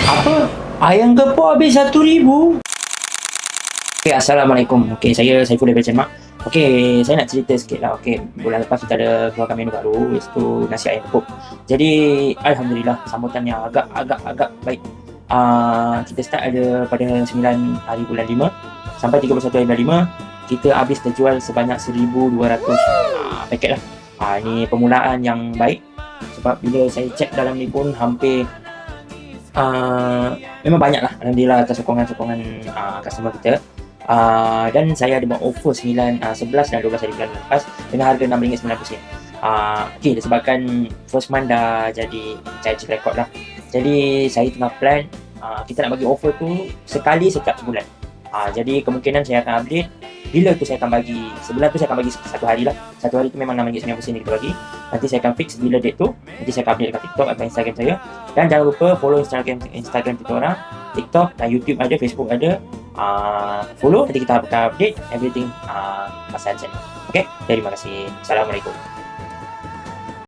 Apa? Ayam gepuk habis 1,000? Okay, Assalamualaikum. Okay, saya Saiful daripada Mak. Okay, saya nak cerita sikit lah. Okay, bulan lepas kita ada keluarkan menu baru, iaitu nasi ayam gepuk. Jadi, Alhamdulillah, sambutannya agak baik. Kita start ada pada 9 hari bulan 5 sampai 31 hari bulan 5. Kita habis terjual sebanyak 1,200 paket lah. Ini permulaan yang baik. Sebab bila saya cek dalam ni pun hampir memang banyak lah, Alhamdulillah, atas sokongan-sokongan customer kita. Dan saya ada buat offer 11 dan 12 hari bulan lepas dengan harga RM6.90. Okay, disebabkan first month dah jadi charge record lah. Jadi saya tengah plan, kita nak bagi offer tu sekali setiap sebulan. Jadi kemungkinan saya akan update bila tu saya akan bagi. Sebulan tu saya akan bagi satu hari lah. Satu hari tu memang RM6.90 kita bagi. Nanti saya akan fix bila date tu. Nanti saya akan update dekat TikTok atau Instagram saya. Dan jangan lupa follow Instagram kita orang, TikTok dan YouTube ada, Facebook ada. Follow, nanti kita akan update everything pasal channel. Okay, terima kasih. Assalamualaikum.